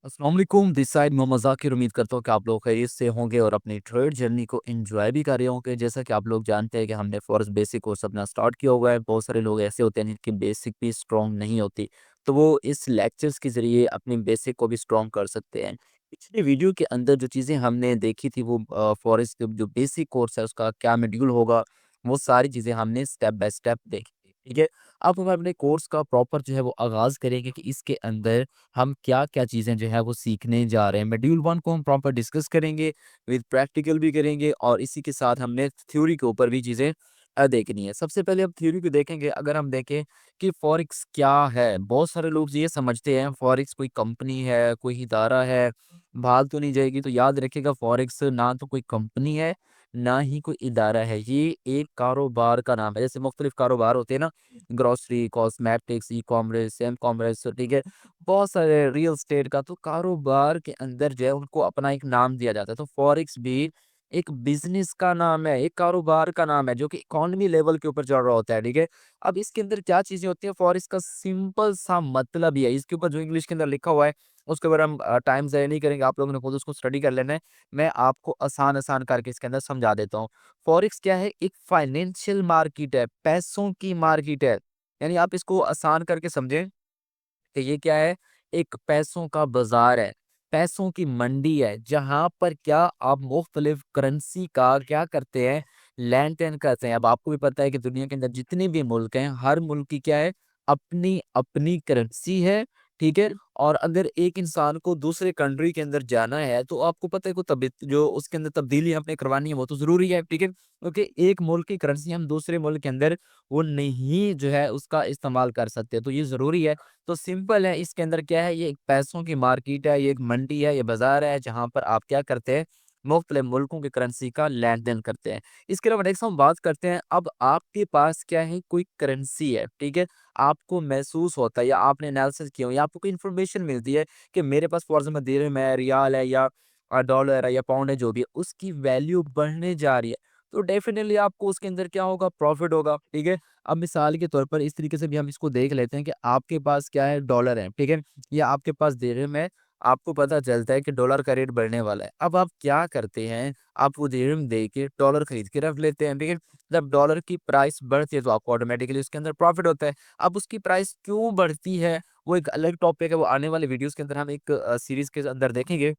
अस्सलाम वालेकुम, this side Mohammad Zakir. उम्मीद करता हूँ कि आप लोग खैरियत से होंगे और अपनी ट्रेड जर्नी को एंजॉय भी कर रहे होंगे। जैसा कि आप लोग जानते हैं कि हमने फॉरेक्स बेसिक कोर्स अपना स्टार्ट किया हुआ है। बहुत सारे लोग ऐसे होते हैं जिनकी बेसिक भी स्ट्रॉन्ग नहीं होती, तो वो इस लेक्चर्स के ज़रिए अपनी बेसिक को भी स्ट्रॉन्ग कर सकते हैं। पिछले वीडियो के अंदर जो चीज़ें हमने देखी थी वो फॉरेक्स जो बेसिक कोर्स है उसका क्या मॉड्यूल होगा, वो सारी चीज़ें हमने स्टेप बाय स्टेप देखी थी, ठीक है? अब हम अपने कोर्स का प्रॉपर जो है वो आगाज़ करेंगे कि इसके अंदर हम क्या-क्या चीज़ें जो है वो सीखने जा रहे हैं। मॉड्यूल 1 को हम प्रॉपर डिस्कस करेंगे, विद प्रैक्टिकल भी करेंगे और इसी के साथ हमने थ्योरी के ऊपर भी चीज़ें देखनी है। सबसे पहले हम थ्योरी को देखेंगे। अगर हम देखें कि फॉरेक्स क्या है? बहुत सारे लोग ये समझते हैं फॉरेक्स कोई कंपनी है, कोई इदारा है, भाग तो नहीं जाएगी। तो याद रखिएगा, फॉरेक्स ना तो कोई कंपनी है, ना ही कोई इदारा है। ये एक कारोबार का नाम है। जैसे मुख्तलिफ कारोबार होते हैं ना, ग्रोसरी, कॉस्मेटिक्स, ई-कॉमर्स, एम-कॉमर्स, ठीक है? बहुत सारे रियल एस्टेट का, तो कारोबार के अंदर जो है उनको अपना एक नाम दिया जाता है। तो फॉरेक्स भी एक बिज़नेस का नाम है, एक कारोबार का नाम है जो कि इकोनॉमी लेवल के ऊपर चल रहा होता है, ठीक है? अब इसके अंदर क्या चीज़ें होती हैं, फॉरेक्स का सिंपल सा मतलब ही है। इसके ऊपर जो इंग्लिश के अंदर लिखा हुआ है उसके ऊपर हम टाइम ज़ाया नहीं करेंगे, आप लोगों ने खुद उसको स्टडी कर लेना है। मैं आपको आसान-आसान करके इसके अंदर समझा देता हूँ। फॉरेक्स क्या है? एक फाइनेंशियल मार्केट है, पैसों की मार्केट है। यानी आप इसको आसान करके समझें कि ये क्या है? एक पैसों का बाज़ार है, पैसों की मंडी है, जहाँ पर क्या आप मुख्तलिफ करेंसी का क्या करते हैं? लेन-देन करते हैं। अब आपको भी पता है कि दुनिया के अंदर जितने भी मुल्क हैं, हर मुल्क की क्या है? अपनी-अपनी करेंसी है, ठीक है? और अगर एक इंसान को दूसरे कंट्री के अंदर जाना है, तो आपको पता है को तब जो उसके अंदर तब्दीली आपने करवानी है, वो तो ज़रूरी है, ठीक है? क्योंकि एक मुल्क की करेंसी हम दूसरे मुल्क के अंदर वो नहीं जो है उसका इस्तेमाल कर सकते, तो ये ज़रूरी है। तो सिंपल है, इसके अंदर क्या है, ये एक पैसों की मार्केट है, ये एक मंडी है, ये बाज़ार है, जहाँ पर आप क्या करते हैं, मुख्तलिफ मुल्कों की करेंसी का लेन-देन करते हैं। इसके अलावा नेक्स्ट हम बात करते हैं, अब आपके पास क्या है, कोई करेंसी है, ठीक है? आपको महसूस होता है या आपने एनालिसिस किया हो या आपको कोई इन्फॉर्मेशन मिलती है कि मेरे पास फॉर एग्ज़ाम्पल दिरहम है, रियाल है या डॉलर है या पाउंड है, जो भी है, उसकी वैल्यू बढ़ने जा रही है, तो डेफ़िनिटली आपको उसके अंदर क्या होगा, प्रॉफ़िट होगा, ठीक है? अब मिसाल के तौर पर इस तरीके से भी हम इसको देख लेते हैं कि आपके पास क्या है, डॉलर है, ठीक है? या आपके पास दिरहम है, आपको पता चलता है कि डॉलर का रेट बढ़ने वाला है। अब आप क्या करते हैं, आप वो दिरहम दे के डॉलर खरीद के रख लेते हैं, ठीक है? जब डॉलर की प्राइस बढ़ती है तो आपको ऑटोमैटिकली उसके अंदर प्रॉफ़िट होता है। अब उसकी प्राइस क्यों बढ़ती है, वो एक अलग टॉपिक है, वो आने वाले वीडियोज़ के अंदर हम एक सीरीज़ के अंदर देखेंगे।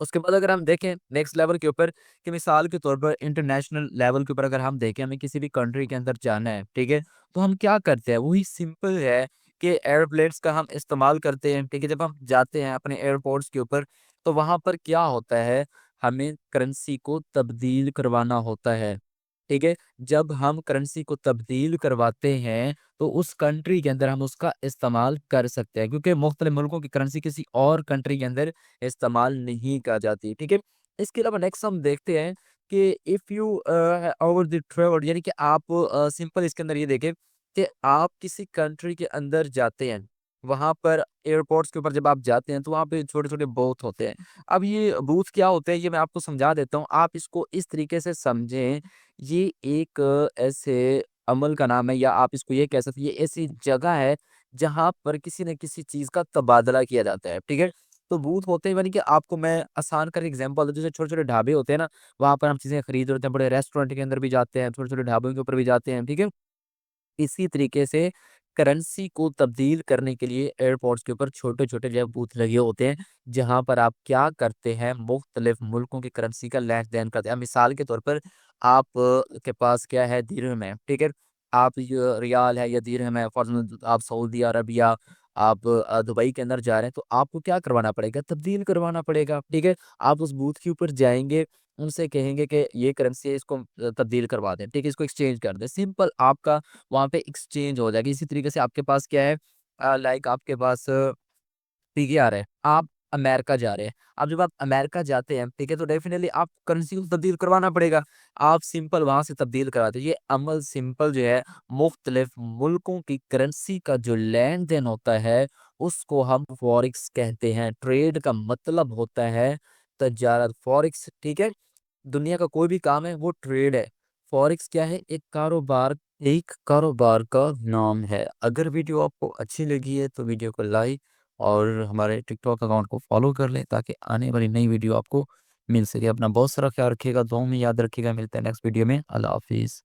उसके बाद अगर हम देखें नेक्स्ट लेवल के ऊपर, कि मिसाल के तौर पर इंटरनेशनल लेवल के ऊपर अगर हम देखें, हमें किसी भी कंट्री के अंदर जाना है, ठीक है? तो हम क्या करते हैं, वही सिंपल है कि एयरप्लेन्स का हम इस्तेमाल करते हैं, ठीक है? जब हम जाते हैं अपने एयरपोर्ट्स के ऊपर, तो वहाँ पर क्या होता है, हमें करेंसी को तब्दील करवाना होता है, ठीक है? जब हम करेंसी को तब्दील करवाते हैं, तो उस कंट्री के अंदर हम उसका इस्तेमाल कर सकते हैं, क्योंकि मुख्तलिफ मुल्कों की करेंसी किसी और कंट्री के अंदर इस्तेमाल नहीं की जाती, ठीक है? इसके अलावा नेक्स्ट हम देखते हैं कि if you over the travel, यानी कि आप सिंपल इसके अंदर ये देखें कि आप किसी कंट्री के अंदर जाते हैं, वहाँ पर एयरपोर्ट्स के ऊपर जब आप जाते हैं, तो वहाँ पे छोटे-छोटे बूथ होते हैं। अब ये बूथ क्या होते हैं, ये मैं आपको समझा देता हूँ, आप इसको इस तरीके से समझें, ये एक ऐसे अमल का नाम है, या आप इसको ये कह सकते हैं, ये ऐसी जगह है, जहाँ पर किसी न किसी चीज़ का तबादला किया जाता है, ठीक है? तो बूथ होते हैं, यानी कि आपको मैं आसान कर एग्जांपल दूँ, जैसे छोटे-छोटे ढाबे होते हैं ना, वहाँ पर हम चीज़ें खरीद रहे होते हैं, बड़े रेस्टोरेंट के अंदर भी जाते हैं, छोटे-छोटे ढाबों के ऊपर भी जाते हैं, ठीक है? इसी तरीके से करेंसी को तब्दील करने के लिए एयरपोर्ट्स के ऊपर छोटे-छोटे जो है बूथ लगे होते हैं, जहाँ पर आप क्या करते हैं, मुख्तलिफ मुल्कों की करेंसी का लेन-देन करते हैं। अब मिसाल के तौर पर आप के पास क्या है, दिरहम है, ठीक है? आप य रियाल है या दिरहम है, फॉर एग्ज़ाम्पल आप सऊदी अरब या आप दुबई के अंदर जा रहे हैं, तो आपको क्या करवाना पड़ेगा, तब्दील करवाना पड़ेगा, ठीक है? आप उस बूथ के ऊपर जाएँगे, उनसे कहेंगे कि ये करेंसी है, इसको तब्दील करवा दें, ठीक है? इसको एक्सचेंज कर दें। सिंपल आपका वहाँ पे एक्सचेंज हो जाएगी। इसी तरीके से आपके पास क्या है, लाइक आपके पास पीकेआर है, आप अमेरिका जा रहे हैं। अब जब आप अमेरिका जाते हैं, ठीक है, तो डेफ़िनिटली आप करेंसी को तब्दील करवाना पड़ेगा। आप सिंपल वहाँ से तब्दील कराते हैं। ये अमल सिंपल जो है, मुख्तलिफ मुल्कों की करेंसी का जो लेन-देन होता है, उसको हम फ़ॉरेक्स कहते हैं। ट्रेड का मतलब होता है तजारत, फ़ॉरेक्स, ठीक है? दुनिया का कोई भी काम है, वो ट्रेड है। फ़ॉरेक्स क्या है? एक कारोबार का नाम है। अगर वीडियो आपको अच्छी लगी है, तो वीडियो को लाइक और हमारे टिकटॉक अकाउंट को फॉलो कर लें ताकि आने वाली नई वीडियो आपको मिल सके। अपना बहुत सारा ख्याल रखिएगा, दुआओं में याद रखिएगा। मिलते हैं नेक्स्ट वीडियो में। अल्लाह हाफिज़।